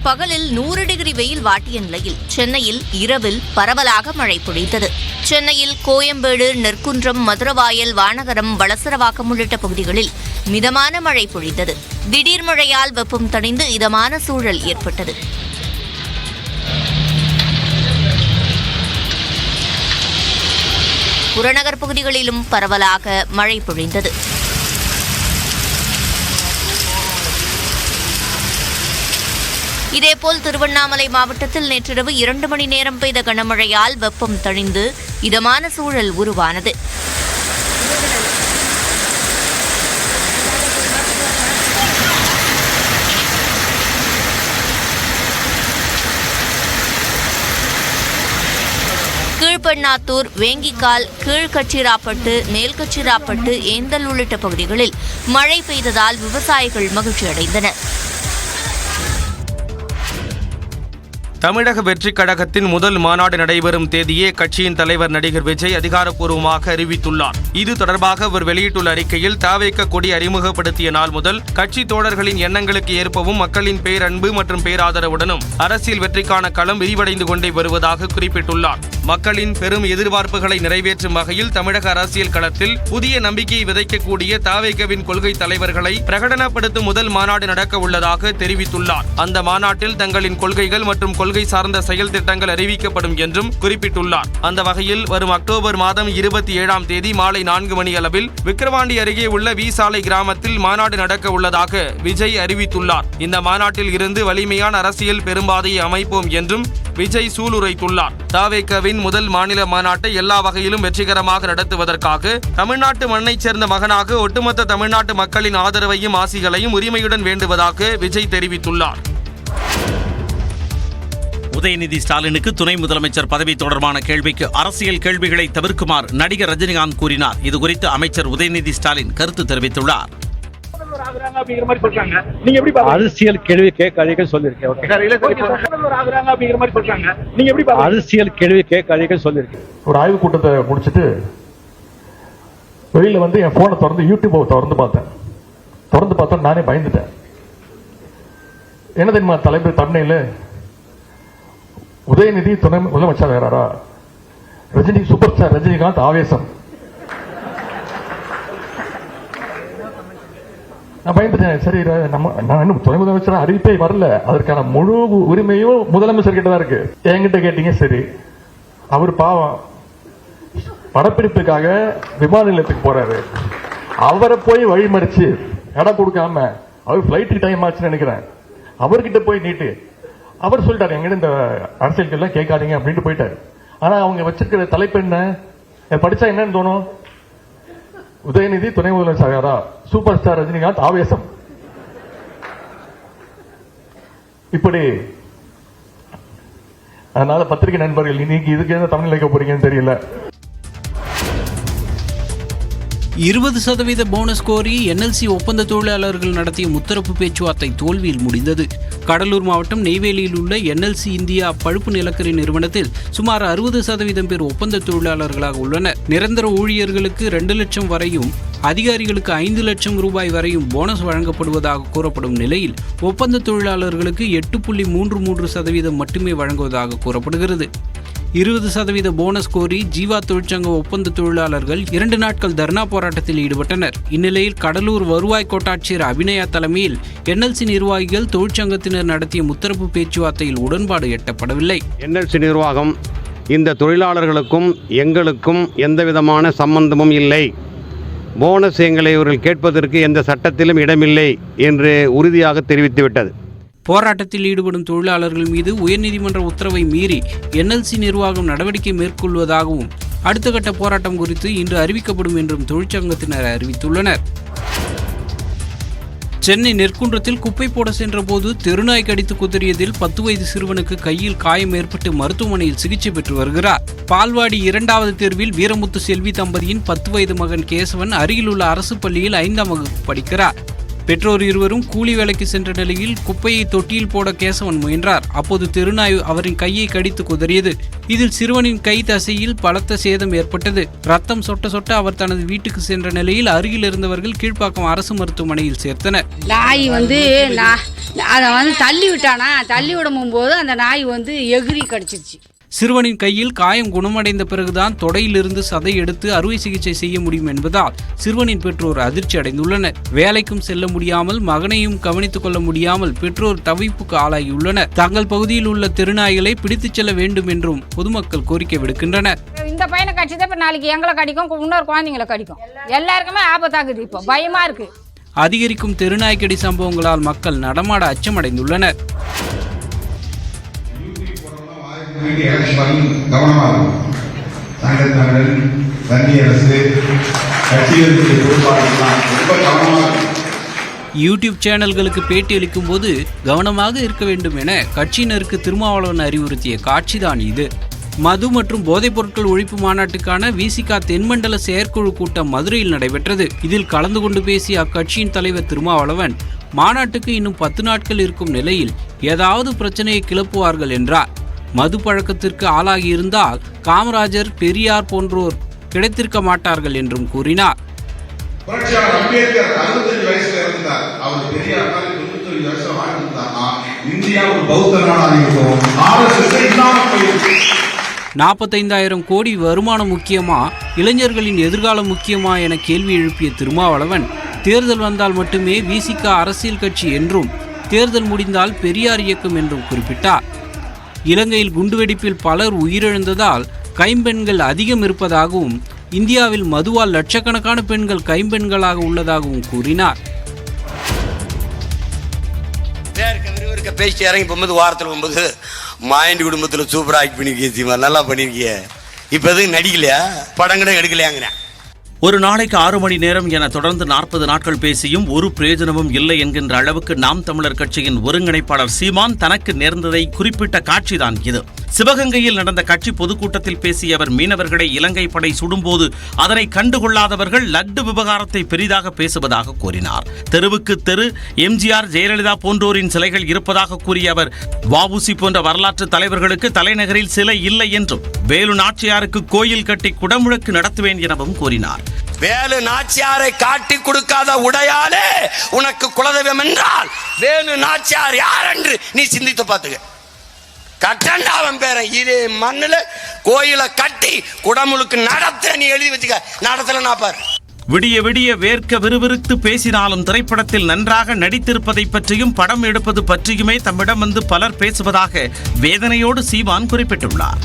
பகலில் 100 டிகிரி வெயில் வாட்டிய நிலையில் சென்னையில் இரவில் பரவலாக மழை பொழிந்தது. சென்னையில் கோயம்பேடு, நெற்குன்றம், மதுரவாயல், வானகரம், வளசரவாக்கம் உள்ளிட்ட பகுதிகளில் மிதமான மழை பொழிந்தது. திடீர் மழையால் வெப்பம் தணிந்து இதமான சூழல் ஏற்பட்டது. புறநகர் பகுதிகளிலும் பரவலாக மழை பொழிந்தது. இதேபோல் திருவண்ணாமலை மாவட்டத்தில் நேற்றிரவு 2 மணி நேரம் பெய்த கனமழையால் வெப்பம் தணிந்து இதமான சூழல் உருவானது. கீழ்பெண்ணாத்தூர், வேங்கிக்கால், கீழ்கச்சிராப்பட்டு, மேல்கச்சிராப்பட்டு, ஏந்தல் உள்ளிட்ட பகுதிகளில் மழை பெய்ததால் விவசாயிகள் மகிழ்ச்சியடைந்தனர். தமிழக வெற்றிக் கழகத்தின் முதல் மாநாடு நடைபெறும் தேதியே கட்சியின் தலைவர் நடிகர் விஜய் அதிகாரப்பூர்வமாக அறிவித்துள்ளார். இது தொடர்பாக அவர் வெளியிட்டுள்ள அறிக்கையில், தவிக கொடி அறிமுகப்படுத்திய நாள் முதல் கட்சி தோழர்களின் எண்ணங்களுக்கு ஏற்பவும் மக்களின் பேரன்பு மற்றும் பேராதரவுடனும் அரசியல் வெற்றிக்கான களம் விரிவடைந்து கொண்டே வருவதாக குறிப்பிட்டுள்ளார். மக்களின் பெரும் எதிர்பார்ப்புகளை நிறைவேற்றும் வகையில் தமிழக அரசியல் களத்தில் புதிய நம்பிக்கையை விதைக்கக்கூடிய தவிகவின் கொள்கை தலைவர்களை பிரகடனப்படுத்தும் முதல் மாநாடு நடக்க உள்ளதாக தெரிவித்துள்ளார். அந்த மாநாட்டில் தங்களின் கொள்கைகள் மற்றும் கொள்கை சார்ந்த செயல் திட்டங்கள் அறிவிக்கப்படும் என்றும் குறிப்பிட்டுள்ளார். அந்த வகையில் வரும் அக்டோபர் மாதம் 27ஆம் தேதி மாலை 4 மணி அளவில் விக்கிரவாண்டி அருகே உள்ள வி சாலை கிராமத்தில் மாநாடு நடக்க உள்ளதாக விஜய் அறிவித்துள்ளார். இந்த மாநாட்டில் இருந்து வலிமையான அரசியல் பெரும்பாதையை அமைப்போம் என்றும் விஜய் சூளுரைத்துள்ளார். தவிகவின் முதல் மாநில மாநாட்டை எல்லா வகையிலும் வெற்றிகரமாக நடத்துவதற்காக தமிழ்நாட்டு மண்ணைச் சேர்ந்த மகனாக ஒட்டுமொத்த தமிழ்நாட்டு மக்களின் ஆதரவையும் ஆசிகளையும் உரிமையுடன் வேண்டுவதாக விஜய் தெரிவித்துள்ளார். உதயநிதி ஸ்டாலினுக்கு துணை முதலமைச்சர் பதவி தொடர்பான கேள்விக்கு அரசியல் கேள்விகளை தவிர்க்குமாறு நடிகர் ரஜினிகாந்த் கூறினார். இதுகுறித்து அமைச்சர் உதயநிதி ஸ்டாலின் கருத்து தெரிவித்துள்ளார். அரசியல் கேள்வி கேட்காதீர்கள் சொல்லிருக்கேன். அரசியல் கேள்வி கேட்காதீர்கள் சொல்லிருக்கேன். ஒரு ஆய்வு கூட்டத்தை முடிச்சுட்டு வெளியில வந்து என் போனை திறந்து யூடியூப் திறந்து பார்த்தேன். நானே பயந்துட்டேன். என்ன தெரியுமா தலைப்பு தமிழ்ல, உதயநிதி துணை முதலமைச்சர் வேறாரா, ரஜினி சூப்பர் ஸ்டார் ரஜினிகாந்த் ஆவேசம். நான் பயந்துட்டேன். சரி, நான் இன்னும் துணை முதலமைச்சர் அறிவிப்பே வரல, அதற்கான முழு உரிமையும் முதலமைச்சர் கிட்ட தான் இருக்கு. என்கிட்ட கேட்டீங்க. சரி, அவர் பாவம் படப்பிடிப்புக்காக விமான நிலையத்துக்கு போறாரு. அவரை போய் வழிமறிச்சு இடம் கொடுக்காம, அவர் பிளைட்டுக்கு டைம் ஆச்சுன்னு நினைக்கிறேன், அவர்கிட்ட போய் நீட்டு அவர் சொல்லிட்டாரு, எங்கிட்ட இந்த அரசியல் கேட்காதீங்க அப்படின்ட்டு போயிட்டாரு. ஆனா அவங்க வச்சிருக்கிற தலைப்பு என்ன, படிச்சா என்னன்னு தோணும், உதயநிதி துணை முதலமைச்சர், சூப்பர் ஸ்டார் ரஜினிகாந்த் ஆவேசம். இப்படி அதனால பத்திரிகை நண்பர்கள், இன்னைக்கு இதுக்கு என்ன தமிழ் வைக்க போறீங்கன்னு தெரியல. 20% போனஸ் கோரி NLC ஒப்பந்த தொழிலாளர்கள் நடத்திய முத்தரப்பு பேச்சுவார்த்தை தோல்வியில் முடிந்தது. கடலூர் மாவட்டம் நெய்வேலியில் உள்ள NLC இந்தியா பழுப்பு நிலக்கரி நிறுவனத்தில் சுமார் 60% பேர் ஒப்பந்த தொழிலாளர்களாக உள்ளனர். நிரந்தர ஊழியர்களுக்கு 2 லட்சம் வரையும், அதிகாரிகளுக்கு 5 லட்சம் ரூபாய் வரையும் போனஸ் வழங்கப்படுவதாக கூறப்படும் நிலையில் ஒப்பந்த தொழிலாளர்களுக்கு 8.33% மட்டுமே வழங்குவதாக கூறப்படுகிறது. 20% போனஸ் கோரி ஜீவா தொழிற்சங்க ஒப்பந்த தொழிலாளர்கள் 2 நாட்கள் தர்ணா போராட்டத்தில் ஈடுபட்டனர். இந்நிலையில் கடலூர் வருவாய் கோட்டாட்சியர் அபிநயா தலைமையில் NLC நிர்வாகிகள் தொழிற்சங்கத்தினர் நடத்திய முத்தரப்பு பேச்சுவார்த்தையில் உடன்பாடு எட்டப்படவில்லை. NLC நிர்வாகம், இந்த தொழிலாளர்களுக்கும் எங்களுக்கும் எந்தவிதமான சம்பந்தமும் இல்லை, போனஸ் எங்களை இவர்கள் கேட்பதற்கு எந்த சட்டத்திலும் இடமில்லை என்று உறுதியாக தெரிவித்துவிட்டது. போராட்டத்தில் ஈடுபடும் தொழிலாளர்கள் மீது உயர்நீதிமன்ற உத்தரவை மீறி NLC நிர்வாகம் நடவடிக்கை மேற்கொள்வதாகவும் அடுத்த கட்ட போராட்டம் குறித்து இன்று அறிவிக்கப்படும் என்றும் தொழிற்சங்கத்தினர் அறிவித்துள்ளனர். சென்னை நெற்குன்றத்தில் குப்பை போட சென்றபோது தெருநாய் கடித்து குதறியதில் 10 வயது சிறுவனுக்கு கையில் காயம் ஏற்பட்டு மருத்துவமனையில் சிகிச்சை பெற்று வருகிறார். பால்வாடி 2வது தேர்வில் வீரமுத்து செல்வி தம்பதியின் 10 வயது மகன் கேசவன் அருகிலுள்ள அரசு பள்ளியில் 5ஆம் வகுப்பு படிக்கிறார். பெற்றோர் இருவரும் கூலி வேலைக்கு சென்ற நிலையில் குப்பையை தொட்டியில் போட கேசவன் முயன்றார். அப்போது தெருநாய் அவரின் கையை கடித்து குதறியது. இதில் சிறுவனின் கை தசையில் பலத்த சேதம் ஏற்பட்டது. ரத்தம் சொட்ட சொட்ட அவர் தனது வீட்டுக்கு சென்ற நிலையில் அருகில் இருந்தவர்கள் கீழ்ப்பாக்கம் அரசு மருத்துவமனையில் சேர்த்தனர். நாய் அதை தள்ளி விட்டானா, தள்ளி விடும் போது அந்த நாய் எகிரி கடிச்சிருச்சு. சிறுவனின் கையில் காயம் குணமடைந்த பிறகுதான் தொடையிலிருந்து சதை எடுத்து அறுவை சிகிச்சை செய்ய முடியும் என்பதால் சிறுவனின் பெற்றோர் அதிர்ச்சி அடைந்துள்ளனர். வேலைக்கும் செல்ல முடியாமல் மகனையும் கவனித்துக் கொள்ள முடியாமல் பெற்றோர் தவிப்புக்கு ஆளாகியுள்ளனர். தங்கள் பகுதியில் உள்ள தெருநாய்களை பிடித்துச் செல்ல வேண்டும் என்றும் பொதுமக்கள் கோரிக்கை விடுக்கின்றனர். இந்த பையனை கடிச்சதை இப்ப நாளைக்கு எங்களை கடிக்கும், இன்னொரு குழந்தைங்களை கடிக்கும். எல்லாருக்குமே ஆபத்தாகுது. இப்போ பயமா இருக்கு. அதிகரிக்கும் தெருநாய்க்கடி சம்பவங்களால் மக்கள் நடமாட அச்சமடைந்துள்ளனர். கவனமா இருக்கும். சங்கத்தமிழன், வன்னிய அரசு, கட்சிகளுக்கு பொறுப்பாளர்களாம் ரொம்ப கவனமா இருக்கும். யூடியூப் சேனல்களுக்கு பேட்டியளிக்கும் போது கவனமாக இருக்க வேண்டும் என கட்சியினருக்கு திருமாவளவன் அறிவுறுத்திய காட்சிதான் இது. மது மற்றும் போதைப் பொருட்கள் ஒழிப்பு மாநாட்டுக்கான விசிக தென்மண்டல செயற்குழு கூட்டம் மதுரையில் நடைபெற்றது. இதில் கலந்து கொண்டு பேசிய அக்கட்சியின் தலைவர் திருமாவளவன் மாநாட்டுக்கு இன்னும் 10 நாட்கள் இருக்கும் நிலையில் ஏதாவது பிரச்சனையை கிளப்புவார்கள் என்றார். மது பழக்கத்திற்கு ஆளாகி இருந்தால் காமராஜர், பெரியார் போன்றோர் கிடைத்திருக்க மாட்டார்கள் என்றும் கூறினார். அம்பேத்கர் 65 வயசுல இருந்தார். அவர் பெரியார் 95 வயசுல வாழ்ந்தார்னா இந்தியா ஒரு பௌத்த நாடாக இருக்கும். RSS இல்லாம போயிருக்கு. 45,000 கோடி வருமானம் முக்கியமா, இளைஞர்களின் எதிர்காலம் முக்கியமா என கேள்வி எழுப்பிய திருமாவளவன் தேர்தல் வந்தால் மட்டுமே விசிக அரசியல் கட்சி என்றும் தேர்தல் முடிந்தால் பெரியார் இயக்கம் என்றும் குறிப்பிட்டார். இலங்கையில் குண்டுவெடிப்பில் பலர் உயிரிழந்ததால் கைம்பெண்கள் அதிகம் இருப்பதாகவும் இந்தியாவில் மதுவால் லட்சக்கணக்கான பெண்கள் கைம்பெண்களாக உள்ளதாகவும் கூறினார். பேசிட்டு இறங்கி போகும்போது வாரத்தில் 9 மாயண்டி குடும்பத்தில் சூப்பராக ஆக்ட் பண்ணிருக்கீங்க, நல்லா பண்ணிருக்கீங்க. இப்போ எதுவும் நடிக்கலையா, படம் கூட எடுக்கலையாங்கிறேன். ஒரு நாளைக்கு 6 மணி நேரம் என தொடர்ந்து 40 நாட்கள் பேசியும் ஒரு பிரயோஜனமும் இல்லை என்கின்ற அளவுக்கு நாம் தமிழர் கட்சியின் ஒருங்கிணைப்பாளர் சீமான் தனக்கு நேர்ந்ததை குறிப்பிட்ட காட்சிதான் இது. சிவகங்கையில் நடந்த கட்சி பொதுக்கூட்டத்தில் பேசிய அவர் மீனவர்களை இலங்கை படை சுடும்போது அதனை கண்டுகொள்ளாதவர்கள் லட்டு விவகாரத்தை பெரிதாக பேசுவதாக கூறினார். தெருவுக்கு தெரு எம்ஜிஆர், ஜெயலலிதா போன்றோரின் சிலைகள் இருப்பதாக கூறிய அவர் வஉசி போன்ற வரலாற்று தலைவர்களுக்கு தலைநகரில் சிலை இல்லை என்றும் வேலு நாச்சியாருக்கு கோயில் கட்டி குடமுழக்கு நடத்துவேன் எனவும் கூறினார். வேலு நாச்சியாரை காட்டி கொடுக்காத உடையாலே உனக்கு குலதெய்வம் என்றால் வேலு நாச்சியார் யார் என்று நீ சிந்தித்து பார்த்துக்க. கட்டண்டா அவன் பேரை இதே மண்ணுல கோயிலை கட்டி குடமுழுக்கு நடத்த நீ எழுதி வச்சுக்க. நடத்தல நான் பாரு. விடிய விடிய வேர்க்க விறுவிறுத்து பேசினாலும் திரைப்படத்தில் நன்றாக நடித்திருப்பதை பற்றியும் படம் எடுப்பது பற்றியுமே தம்மிடம் வந்து பலர் பேசுவதாக வேதனையோடு சீமான் குறிப்பிட்டுள்ளார்.